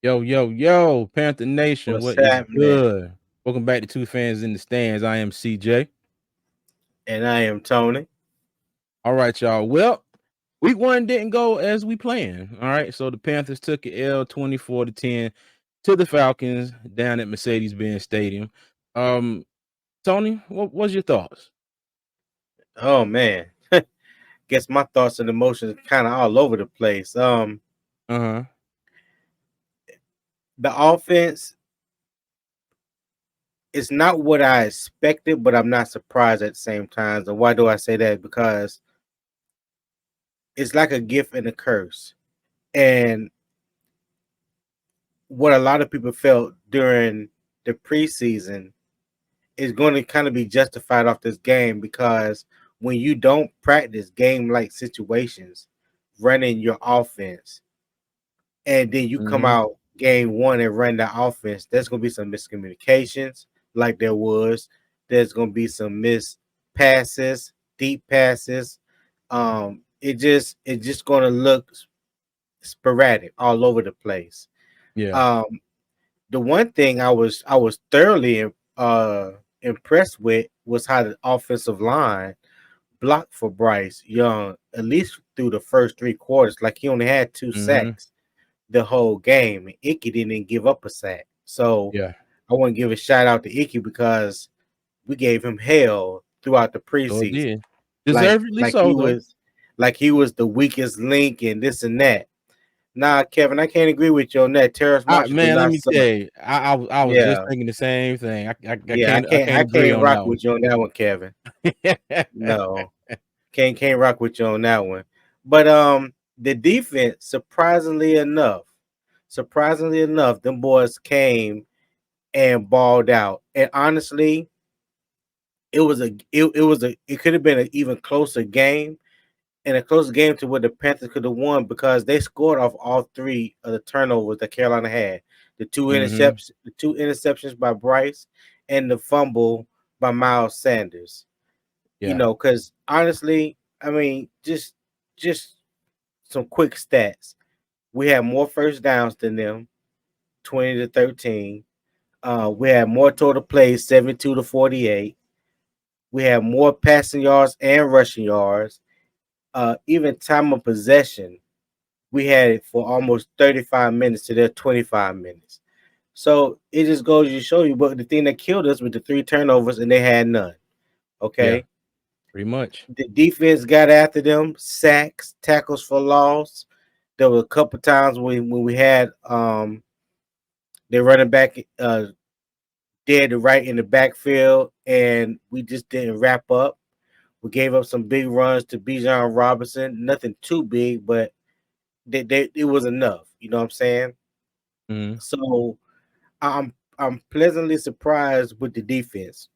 Yo, yo, yo, Panther Nation, What's what is happening? good? Welcome back to Two Fans in the Stands. I am CJ. And I am Tony. All right, y'all. Well, week one didn't go as we planned. All right. So the Panthers took an L 24-10 to the Falcons down at Mercedes-Benz Stadium. Tony, what was your thoughts? Oh man. Guess my thoughts and emotions kind of all over the place. Uh-huh. The offense is not what I expected, but I'm not surprised at the same time. And why do I say that? Because it's like a gift and a curse. And what a lot of people felt during the preseason is going to kind of be justified off this game because when you don't practice game like situations, running your offense, and then you come Mm-hmm. out game one and run the offense, there's gonna be some miscommunications, like there was. There's gonna be some missed passes, deep passes. It's just gonna look sporadic all over the place. Yeah. Um, the one thing I was thoroughly impressed with was how the offensive line blocked for Bryce Young at least through the first three quarters. Like he only had two Mm-hmm. sacks the whole game, and Icky didn't give up a sack. So Yeah. I want to give a shout out to Icky because we gave him hell throughout the So it preseason. did. Like Deservedly like so, he though. was like he was the weakest link and this and that. Nah, Kevin, I can't agree with you on that. Terrace Marshall do Man, let not me suck. tell you, I was just Yeah, thinking the same thing. I yeah, can't I can't I agree can't on rock that one. with you on that one, Kevin. No, can't rock with you on that one. But the defense, surprisingly enough, them boys came and balled out. And honestly, it could have been an even closer game and a closer game to what the Panthers could have won because they scored off all three of the turnovers that Carolina had. Mhm. The two interceptions by Bryce and the fumble by Miles Sanders. Yeah. Because honestly, I mean, just some quick stats. We had more first downs than them, 20-13. We had more total plays, 72-48. We had more passing yards and rushing yards. Even time of possession, we had it for almost 35 minutes to their 25 minutes. So it just goes to show you. But the thing that killed us with the three turnovers, and they had none. Yeah. Okay. Pretty much. The defense got after them, sacks, tackles for loss. There were a couple times when we had the running back dead to right in the backfield, and we just didn't wrap up. We gave up some big runs to Bijan Robinson. Nothing too big, but it was enough. You know what I'm saying? Mhm. So I'm pleasantly surprised with the defense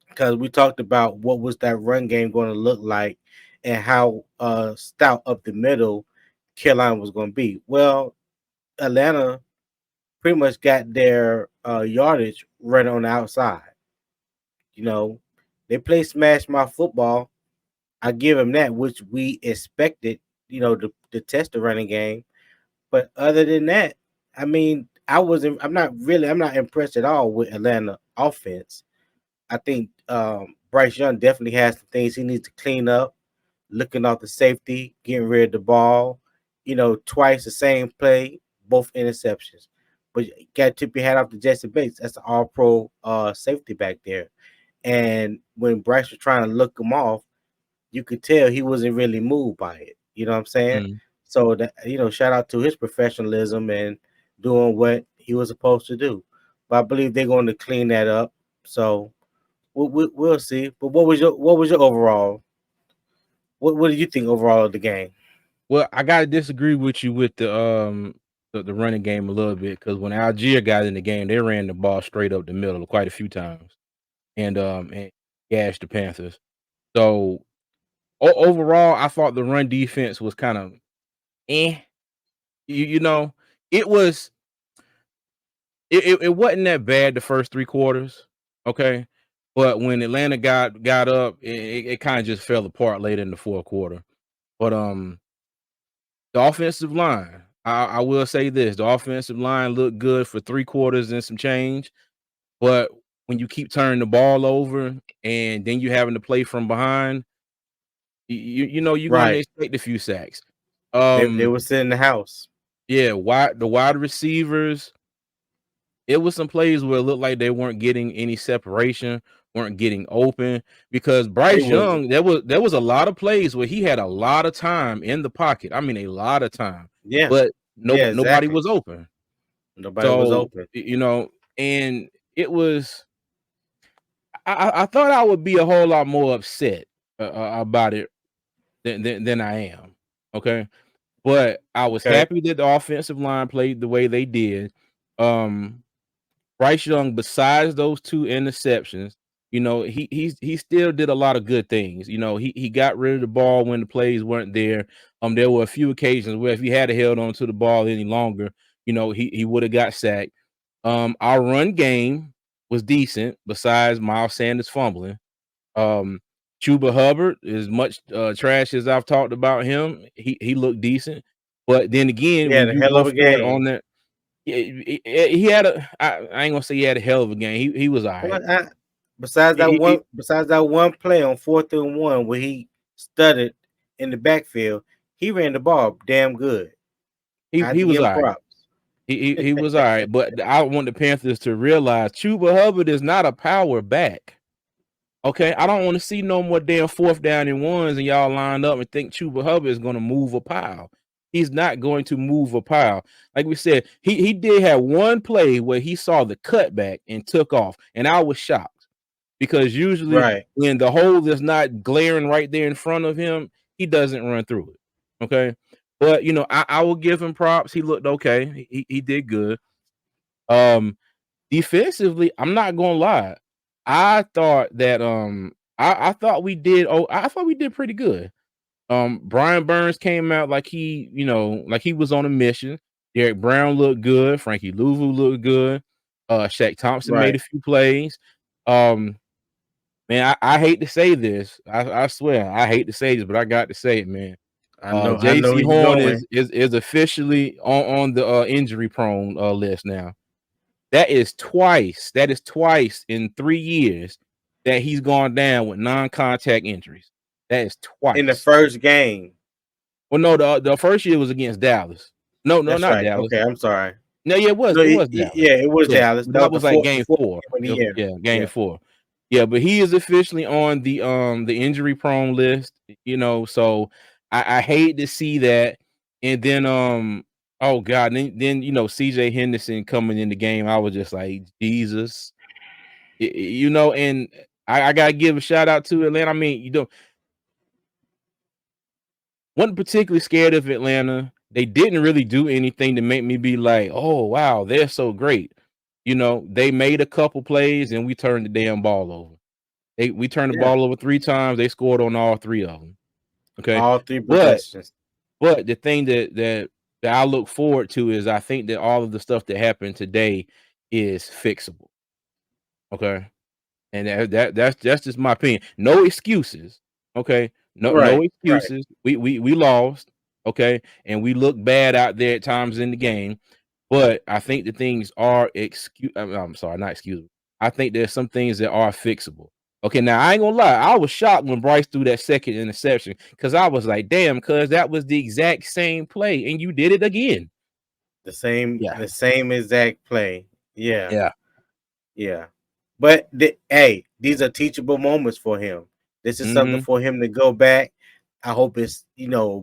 because we talked about what was that run game going to look like and how stout up the middle Carolina was going to be. Well, Atlanta pretty much got their yardage right on the outside. You know, they play smash my football. I give them that, which we expected. To test the running game. But other than that, I mean, I'm not impressed at all with Atlanta offense. I think Bryce Young definitely has some things he needs to clean up, looking off the safety, getting rid of the ball. Twice the same play, both interceptions. But you got to tip your hat off to Jesse Bates. That's the all pro safety back there. And when Bryce was trying to look him off, you could tell he wasn't really moved by it. You know what I'm saying? Mhm. So that shout out to his professionalism and doing what he was supposed to do. But I believe they're going to clean that up. So we'll see. But what was your overall? What did you think overall of the game? Well, I gotta disagree with you with the running game a little bit because when Algier got in the game, they ran the ball straight up the middle quite a few times and gashed the Panthers. So overall, I thought the run defense was kind of eh. You know, it was it wasn't that bad the first three quarters, okay. But when Atlanta got up, it kind of just fell apart later in the fourth quarter. But the offensive line, I will say this: the offensive line looked good for 3 quarters and some change, but when you keep turning the ball over and then you having to play from behind, you know you're going to Right. expect a few sacks. They Um, were sitting in the house. yeah, the wide receivers. It was some plays where it looked like they weren't getting any separation, weren't getting open because They Bryce was Young, there was a lot of plays where he had a lot of time in the pocket. I mean, a lot of time, yeah. but Yeah, nobody exactly. was open. Nobody was So open. and it was. I thought I would be a whole lot more upset about it than I am. Okay, but I was Okay. happy that the offensive line played the way they did. Um, Bryce Young, besides those 2 interceptions, he still did a lot of good things. He got rid of the ball when the plays weren't there. There were a few occasions where if he had held on to the ball any longer, he would have got sacked. Our run game was decent, besides Miles Sanders fumbling. Um, Chuba Hubbard, as much trash as I've talked about him, he looked decent. But then again, He had when a you hell go of a for it on game. that, yeah, he had I ain't gonna say he had a hell of a game. He was all right. Well, besides that He, he, one play on 4th and 1 where he studded in the backfield, he ran the ball damn good. he, I had he to was give all him right. props. He was all right. But I want the Panthers to realize Chuba Hubbard is not a power back. Okay, I don't want to see no more damn 4th down and 1s and y'all lined up and think Chuba Hubbard is going to move a pile. He's not going to move a pile. Like we said, he did have one play where he saw the cutback and took off, and I was shocked because usually Right. when the hole is not glaring right there in front of him, he doesn't run through it. Okay, but I will give him props. He looked okay. He did good. Um, Defensively, I'm not gonna lie. I thought that I thought we did I thought we did pretty good. Brian Burns came out like like he was on a mission. Derek Brown looked good, Frankie Louvu looked good. Shaq Thompson made Right. a few plays. Um Man, I hate to say this. I swear I hate to say this, but I got to say it, man. I know JC where you Horn going. is officially on the injury prone list now. That is twice in 3 years that he's gone down with non-contact injuries. That is In the twice. first game. Well, no, the first year was against Dallas. No, That's not right. Dallas. Okay, I'm sorry. No, yeah, No, it was Dallas. yeah, it was Yeah, Dallas. That that was the was like fourth game 4. game of the It year. yeah, game Yeah. 4. Yeah, but he is officially on the injury prone list, so I hate to see that. And then oh god, then CJ Henderson coming in the game, I was just like, Jesus. And I gotta give a shout out to Atlanta. I mean, wasn't particularly scared of Atlanta. They didn't really do anything to make me be like, oh wow, they're so great. They made a couple plays and we turned the damn ball over. We turned the Yeah. ball over 3 times. They scored on all 3 of them. Okay, All three but possessions. the thing that I look forward to is I think that all of the stuff that happened today is fixable. Okay, and that's just my opinion. No excuses. Okay. No Right. Right. excuses. We lost. Okay. And we look bad out there at times in the game. But I think the things are I'm sorry, not excusable. I think there's some things that are fixable. Okay, now I ain't gonna lie. I was shocked when Bryce threw that second interception because I was like, damn, cuz that was the exact same play and you did it again. Yeah. The same exact play. Yeah. Yeah. Yeah. But hey, these are teachable moments for him. This is something Mm-hmm. for him to go back. I hope it's,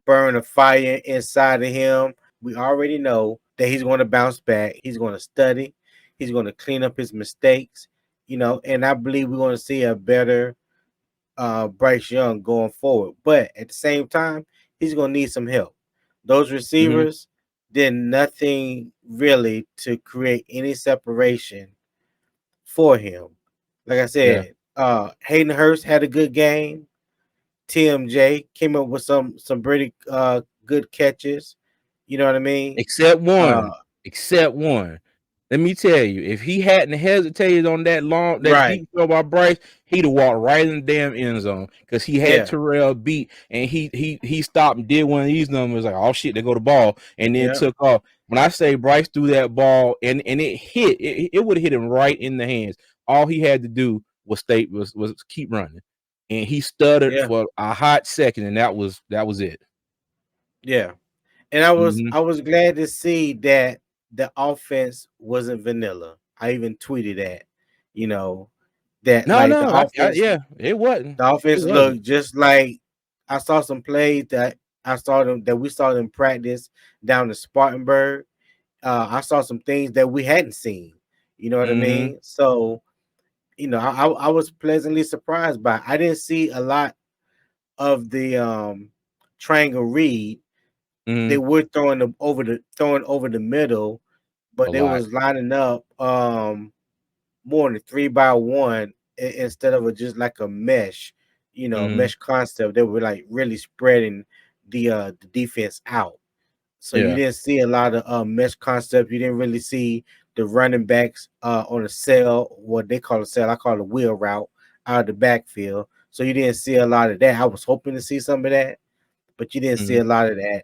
burn a fire inside of him. We already know that he's going to bounce back. He's going to study. He's going to clean up his mistakes, and I believe we're going to see a better Bryce Young going forward. But at the same time, he's going to need some help. Those Mm-hmm. receivers did nothing really to create any separation for him. Like I Yeah. said, Hayden Hurst had a good game. TMJ came up with some pretty good catches. You know what I mean? Except Uh, one. Except one. let me tell you, if he hadn't hesitated on that Right. deep throw by Bryce, he'd have walked right in the damn end zone because he had Yeah. Terrell beat, and he stopped and did one of these numbers like, oh shit, they go the ball, and then Yeah. took off. When I say Bryce threw that ball and it hit, it would have hit him right in the hands. All he had to do was keep running, and he stuttered Yeah. for a hot second, and that was it. Yeah. And I was Mm-hmm. I was glad to see that the offense wasn't vanilla. I even tweeted that, you know, that No, like the no, offense yeah, it wasn't. the It offense wasn't. looked just like I saw some plays that we saw them practice down in Spartanburg. I saw some things that we hadn't seen. You know what I Mm-hmm. mean? So, I was pleasantly surprised by it. I didn't see a lot of the triangle read. They Mm-hmm. were throwing over the middle, A but they lot. was lining up more than 3 by 1 instead of just like a mesh, Mhm. mesh concept. They were like really spreading the defense out. So you Yeah. didn't see a lot of mesh concept. You didn't really see the running backs on a cell, what they call a cell. I call it a wheel route out of the backfield. So you didn't see a lot of that. I was hoping to see some of that, but you didn't see Mhm. a lot of that.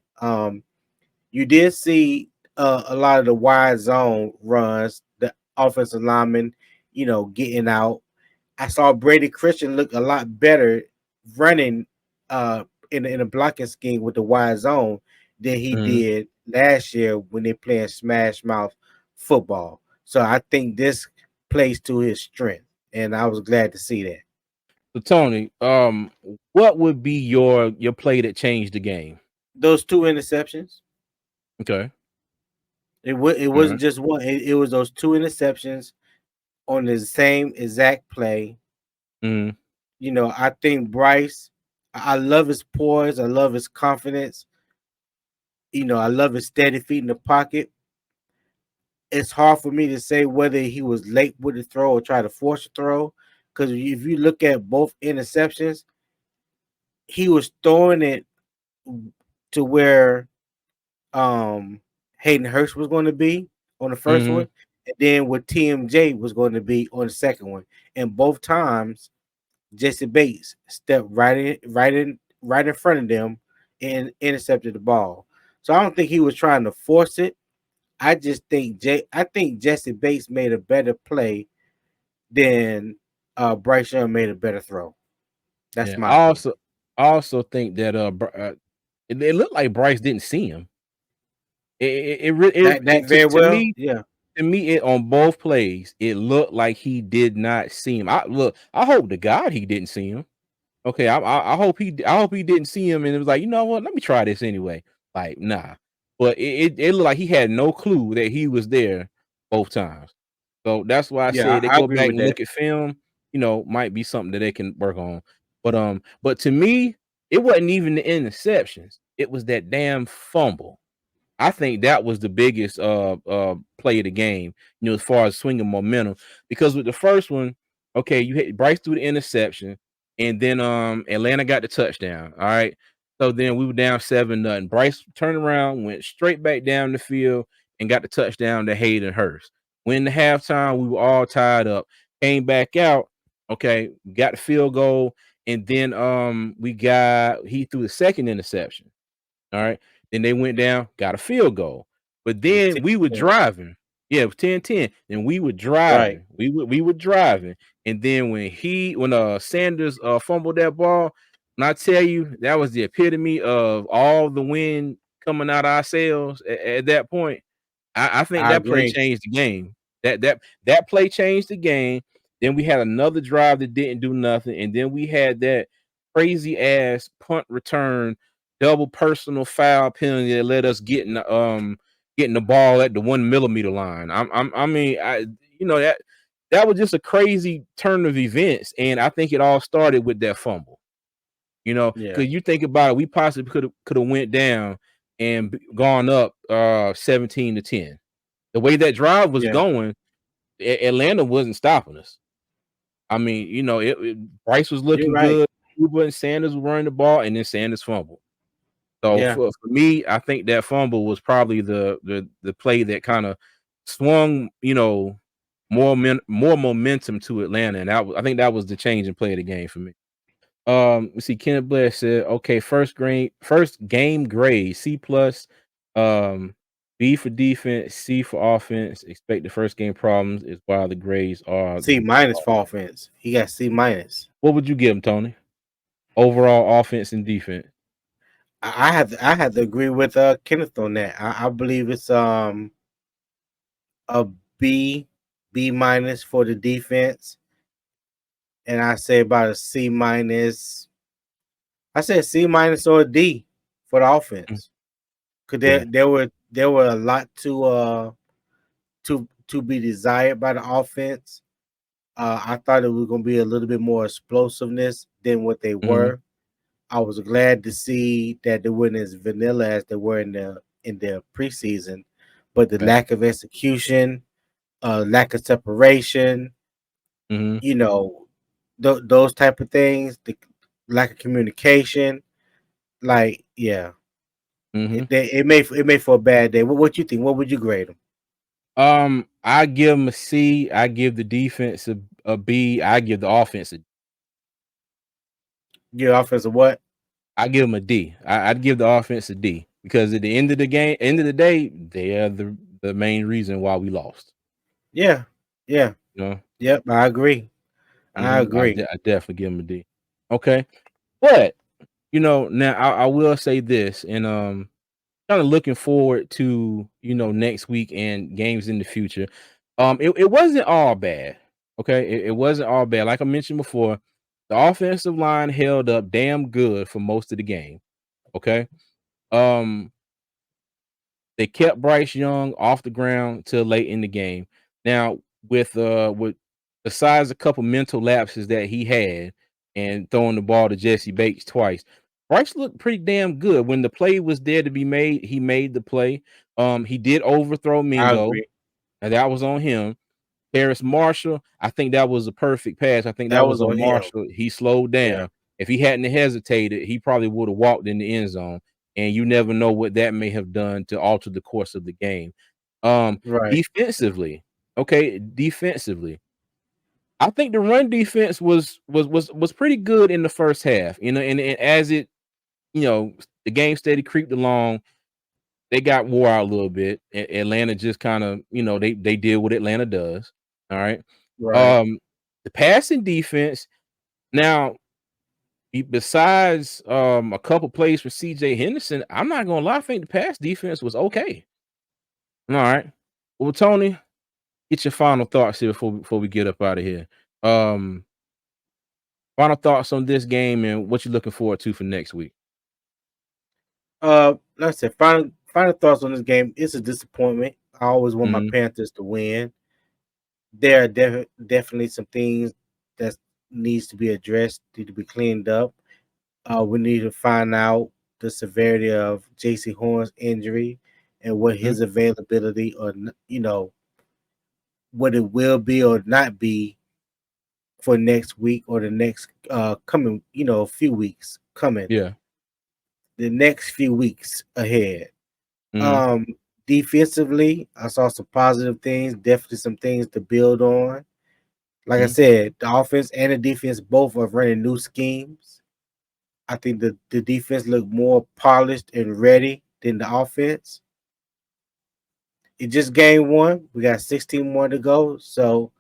You did see a lot of the wide zone runs, the offensive linemen, getting out. I saw Brady Christian look a lot better running uh, in a blocking scheme with the wide zone than he Mhm. did last year when they playing smash mouth football. So I think this plays to his strength, and I was glad to see that. So Tony, what would be your play that changed the game? Those two interceptions. Okay. It All wasn't right. just one. It was those two interceptions on the same exact play. Mhm. I think Bryce. I love his poise. I love his confidence. I love his steady feet in the pocket. It's hard for me to say whether he was late with the throw or try to force a throw. Because if you look at both interceptions, he was throwing it to where Hayden Hurst was going to be on the first Mhm. one, and then where TMJ was going to be on the second one. And both times Jesse Bates stepped right in front of them and intercepted the ball. So I don't think he was trying to force it. I think Jesse Bates made a better play than Bryce Young made a better throw. That's Yeah. my I opinion. also I also think that it looked like Bryce didn't see him. That very well, yeah, To me, it on both plays, it looked like he did not see him. I hope to God he didn't see him. Okay, I hope he didn't see him and it was like, you know what? Let me try this anyway. Like, nah. But it looked like he had no clue that he was there both times. So that's why I yeah, said they I go agree back with and that. look at film, might be something that they can work on. But to me, it wasn't even the interceptions. It was that damn fumble. I think that was the biggest play of the game, as far as swinging momentum. Because with the first one, okay, you hit Bryce threw the interception, and then Atlanta got the touchdown. All right. So then we were down 7-0. Bryce turned around, went straight back down the field, and got the touchdown to Hayden Hurst. When the halftime, we were all tied up. Came back out, okay, got the field goal, and then he threw the second interception. All right. Then they went down, got a field goal. But It was then we were 10-10. driving. Yeah, it was 10-10. Then we were Right. driving. We were driving. And then when Sanders fumbled that ball, when I tell you that was the epitome of all the wind coming out our sails at that point. I think I that play agree. changed the game. That play changed the game. Then we had another drive that didn't do nothing, and then we had that crazy ass punt return, double personal foul penalty that let us getting the ball at the 1 millimeter line. I mean, that was just a crazy turn of events, and I think it all started with that fumble. Yeah. Because you think about it, we possibly could have went down and gone up 17-10. The way that drive was Yeah. going, Atlanta wasn't stopping us. I mean, Bryce was You're looking right. good. Cuba and Sanders were running the ball, and then Sanders fumbled. So Yeah. for me, I think that fumble was probably the play that kind of swung, more momentum to Atlanta, and I think that was the change in play of the game for me. Let's see. Kenneth Blair said, "Okay, first game grade C plus, um, B for defense, C for offense. Expect the first game problems is why the grades are C the minus for offense. He got C minus. What would you give him, Tony? Overall offense and defense. I had to agree with Kenneth on that. I believe it's a B minus for the defense, and I say about a C minus. I said C minus or a D for the Mm, offense. Cause yeah. there were a lot to be desired by the offense. I thought it was going to be a little bit more explosiveness than what they Mhm. were. I was glad to see that they weren't as vanilla as they were in the preseason, but the Right. lack of execution, lack of separation, Mhm. you know, those type of things, the lack of communication, like yeah, Mhm. it made for a bad day. What you think? What would you grade them? I give him a C. I give the defense a B. I give the offense a Your offensive what? I give him a D. I'd give the offense a D because at the end of the day, they are the main reason why we lost. Yeah, yeah, You know. yep. I agree. I agree. I definitely give him a D. Okay, but now I will say this, and kind of looking forward to next week and games in the future. It wasn't all bad. Okay, it wasn't all bad. Like I mentioned before, the offensive line held up damn good for most of the game. Okay, um, they kept Bryce Young off the ground till late in the game. Now, with besides a couple mental lapses that he had and throwing the ball to Jesse Bates twice, Bryce looked pretty damn good. When the play was there to be made, he made the play. He did overthrow I Mingo, agree. and that was on him. Harris Marshall, I think that was a perfect pass. I think that That was was on on him. Marshall. He slowed Yeah. down. If he hadn't hesitated, he probably would have walked in the end zone. And you never know what that may have done to alter the course of the game. Right. Defensively, okay, defensively, I think the run defense was pretty good in the first half. And as the game steady creeped along, they got wore out a little bit. Atlanta just kind of, they did what Atlanta does. All right. Right. Um, the passing defense now, besides a couple plays for CJ Henderson, I'm not gonna lie, I think the pass defense was okay. All right. Well, Tony, get your final thoughts here before we get up out of here. Um, Final thoughts on this game and what you're looking forward to for next week. Like I said, final thoughts on this game. It's a disappointment. I always want my Mhm. Panthers to win. There are definitely some things that needs to be addressed, need to be cleaned up. We need to find out the severity of JC Horn's injury and what Mhm. his availability or what it will be or not be for next week or the next coming few weeks coming Yeah. the next few weeks ahead. Mhm. Um, Defensively, I saw some positive things, definitely some things to build on. Like I Mhm. said, the offense and the defense both are running new schemes. I think the defense looked more polished and ready than the offense. It just game one. We got 16 more to go. So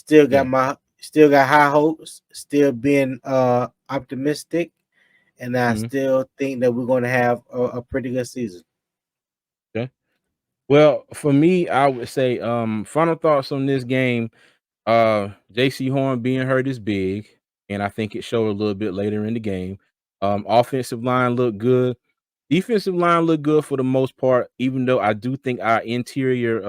Yeah. still got high hopes, still being optimistic, and I Mhm. still think that we're gonna have a pretty good season. Okay. Well, for me, I would say final thoughts on this game. JC Horn being hurt is big, and I think it showed a little bit later in the game. Offensive line looked good. Defensive line looked good for the most part, even though I do think our interior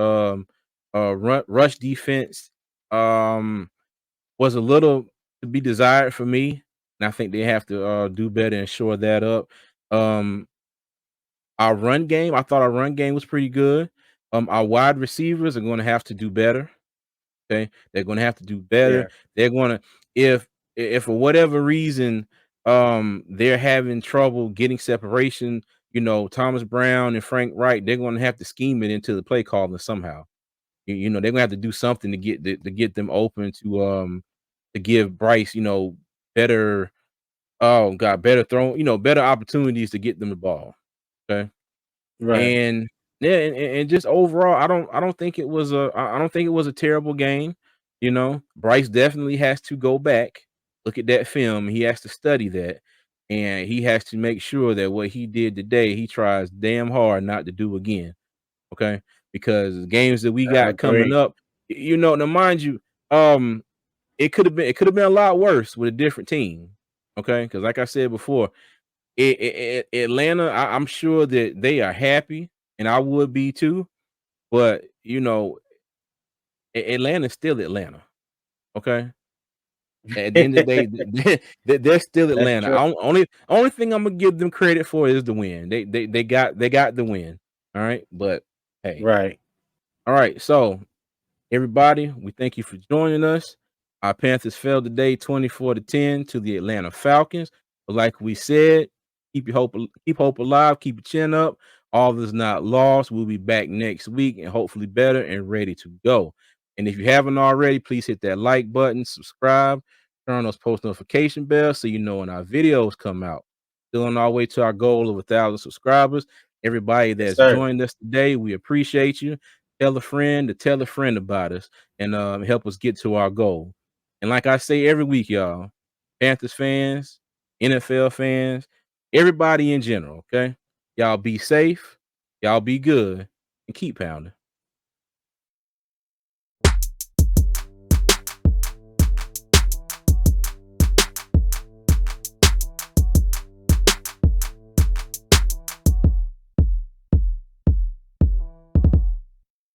rush defense was a little to be desired for me. And I think they have to do better and shore that up. Um our run game, I thought our run game was pretty good. Our wide receivers are going to have to do better. Okay, they're gonna have to do better. Yeah, They're gonna if if for whatever reason they're having trouble getting separation, Thomas Brown and Frank Wright, they're gonna have to scheme it into the play calling somehow. You know, they're gonna have to do something to get them open to give Bryce, better better throw, better opportunities to get them the ball. Okay. Right. And yeah, and just overall, I don't think it was I don't think it was a terrible game. Bryce definitely has to go back, look at that film. He has to study that, and he has to make sure that what he did today, he tries damn hard not to do again. Okay, because games that we I got coming agree. up, now mind you, um, it could have been a lot worse with a different team. Okay, because like I said before, Atlanta, I'm sure that they are happy, and I would be too. But Atlanta's still Atlanta. Okay, at the end of the day, they're still That's Atlanta. true. Only thing I'm gonna give them credit for is the win. They got the win. All right, but hey, Right. all right. So everybody, we thank you for joining us. Our Panthers fell today 24-10 to the Atlanta Falcons. But like we said, keep hope alive, keep your chin up. All is not lost. We'll be back next week and hopefully better and ready to go. And if you haven't already, please hit that like button, subscribe, turn on those post notification bells so you know when our videos come out. Still on our way to our goal of 1,000 subscribers. Everybody Yes, that's sir. joined us today, we appreciate you. Tell a friend to tell a friend about us and help us get to our goal. And like I say every week, y'all, Panthers fans, NFL fans, everybody in general, okay? Y'all be safe, y'all be good, and keep pounding.